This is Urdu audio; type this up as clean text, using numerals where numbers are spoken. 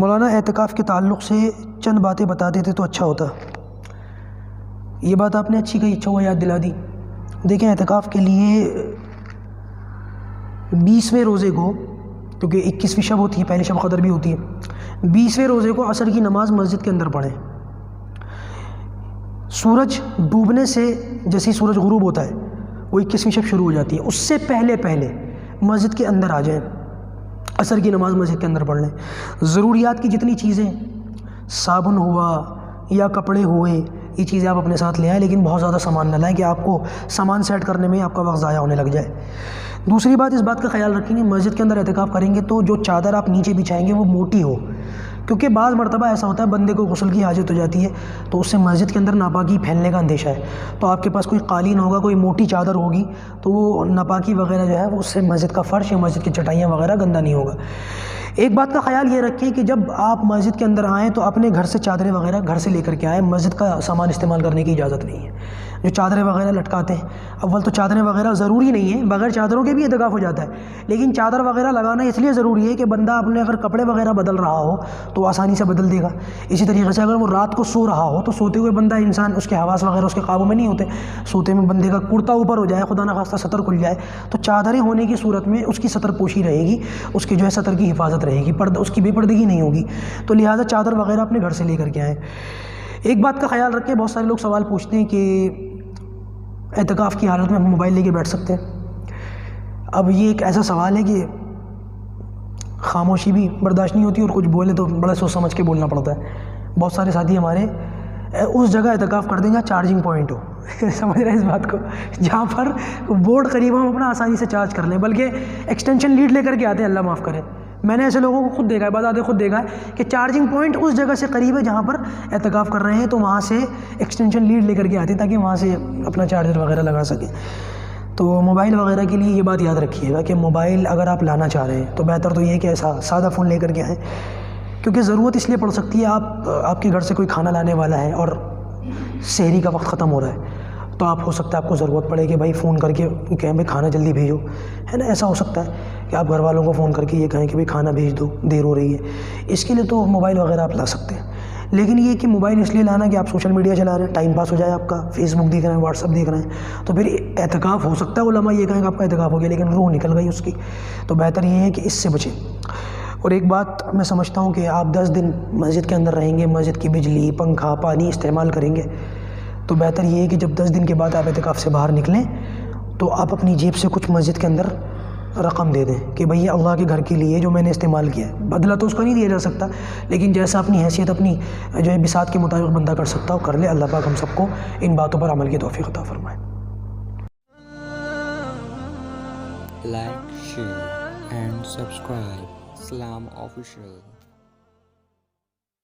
مولانا اعتکاف کے تعلق سے چند باتیں بتا دیتے تو اچھا ہوتا۔ یہ بات آپ نے اچھی کہی، اچھا ہوا یاد دلا دی۔ دیکھیں اعتکاف کے لیے 20ویں روزے کو، کیونکہ 21ویں شب ہوتی ہے، پہلی شب قدر بھی ہوتی ہے، 20ویں روزے کو عصر کی نماز مسجد کے اندر پڑھیں۔ سورج ڈوبنے سے جیسے ہی سورج غروب ہوتا ہے وہ 21ویں شب شروع ہو جاتی ہے، اس سے پہلے مسجد کے اندر آ جائیں، عصر کی نماز مسجد کے اندر پڑھ لیں۔ ضروریات کی جتنی چیزیں، صابن ہوا یا کپڑے ہوئے، یہ چیزیں آپ اپنے ساتھ لے آئیں، لیکن بہت زیادہ سامان نہ لائیں کہ آپ کو سامان سیٹ کرنے میں آپ کا وقت ضائع ہونے لگ جائے۔ دوسری بات، اس بات کا خیال رکھیں گے مسجد کے اندر اعتکاف کریں گے تو جو چادر آپ نیچے بچھائیں گے وہ موٹی ہو، کیونکہ بعض مرتبہ ایسا ہوتا ہے بندے کو غسل کی حاجت ہو جاتی ہے تو اس سے مسجد کے اندر ناپاکی پھیلنے کا اندیشہ ہے، تو آپ کے پاس کوئی قالین ہوگا، کوئی موٹی چادر ہوگی تو وہ ناپاکی وغیرہ جو ہے وہ اس سے مسجد کا فرش یا مسجد کی چٹائیاں وغیرہ گندا نہیں ہوگا۔ ایک بات کا خیال یہ رکھیں کہ جب آپ مسجد کے اندر آئیں تو اپنے گھر سے چادریں وغیرہ گھر سے لے کر کے آئیں، مسجد کا سامان استعمال کرنے کی اجازت نہیں ہے۔ جو چادریں وغیرہ لٹکاتے ہیں، اول تو چادریں وغیرہ ضروری نہیں ہے، بغیر چادروں کے بھی اعتکاف ہو جاتا ہے، لیکن چادر وغیرہ لگانا اس لیے ضروری ہے کہ بندہ اپنے اگر کپڑے وغیرہ بدل رہا ہو تو آسانی سے بدل دے گا۔ اسی طریقے سے اگر وہ رات کو سو رہا ہو تو سوتے ہوئے بندہ انسان، اس کے حواس وغیرہ اس کے قابو میں نہیں ہوتے، سوتے میں بندے کا کرتا اوپر ہو جائے، خدا نخواستہ سطر کھل جائے تو چادریں ہونے کی صورت میں اس کی سطر پوشی رہے گی، اس کی جو ہے سطر کی حفاظت رہے گی، پردہ اس کی بے پردگی نہیں ہوگی، تو لہٰذا چادر وغیرہ اپنے گھر سے لے کر کے آئیں۔ ایک بات کا خیال رکھیں، بہت سارے لوگ سوال پوچھتے ہیں کہ اعتکاف کی حالت میں ہم موبائل لے کے بیٹھ سکتے ہیں؟ اب یہ ایک ایسا سوال ہے کہ خاموشی بھی برداشت نہیں ہوتی اور کچھ بولے تو بڑا سوچ سمجھ کے بولنا پڑتا ہے۔ بہت سارے ساتھی ہمارے اس جگہ اعتکاف کر دیں جہاں چارجنگ پوائنٹ ہو سمجھ رہے ہیں اس بات کو، جہاں پر بورڈ قریب ہم اپنا آسانی سے چارج کر لیں، بلکہ ایکسٹینشن لیڈ لے کر کے آتے ہیں، اللہ معاف کرے۔ میں نے ایسے لوگوں کو خود دیکھا ہے، بتاتے خود دیکھا ہے کہ چارجنگ پوائنٹ اس جگہ سے قریب ہے جہاں پر اعتکاف کر رہے ہیں تو وہاں سے ایکسٹینشن لیڈ لے کر کے آتے ہیں تاکہ وہاں سے اپنا چارجر وغیرہ لگا سکیں۔ تو موبائل وغیرہ کے لیے یہ بات یاد رکھیے گا کہ موبائل اگر آپ لانا چاہ رہے ہیں تو بہتر تو یہ ہے کہ ایسا سادہ فون لے کر کے آئیں، کیونکہ ضرورت اس لیے پڑ سکتی ہے، آپ کے گھر سے کوئی کھانا لانے والا ہے اور سحری کا وقت ختم ہو رہا ہے تو آپ ہو سکتا ہے آپ کو ضرورت پڑے کہ بھائی فون کر کے کہیں بھائی کھانا جلدی بھیجو، ہے نا، ایسا ہو سکتا ہے کہ آپ گھر والوں کو فون کر کے یہ کہیں کہ بھائی کھانا بھیج دو، دیر ہو رہی ہے، اس کے لیے تو موبائل وغیرہ آپ لا سکتے ہیں۔ لیکن یہ کہ موبائل اس لیے لانا کہ آپ سوشل میڈیا چلا رہے ہیں، ٹائم پاس ہو جائے آپ کا، فیس بک دیکھ رہے ہیں، واٹس ایپ دیکھ رہے ہیں، تو پھر اعتکاف ہو سکتا ہے علماء یہ کہیں کہ آپ کا اعتکاف ہو گیا لیکن روح نکل گئی اس کی، تو بہتر یہ ہے کہ اس سے بچیں۔ اور ایک بات میں سمجھتا ہوں کہ آپ 10 دن مسجد کے اندر رہیں گے، مسجد کی بجلی، پنکھا، پانی استعمال کریں گے، تو بہتر یہ ہے کہ جب 10 دن کے بعد آپ اعتکاف سے باہر نکلیں تو آپ اپنی جیب سے کچھ مسجد کے اندر رقم دے دیں کہ بھئی یہ اللہ کے گھر کے لیے جو میں نے استعمال کیا ہے، بدلہ تو اس کا نہیں دیا جا سکتا، لیکن جیسا اپنی حیثیت اپنی جو ہے بساط کے مطابق بندہ کر سکتا ہو کر لے۔ اللہ پاک ہم سب کو ان باتوں پر عمل کی توفیق عطا فرمائے۔ Like, share and subscribe Islam Official.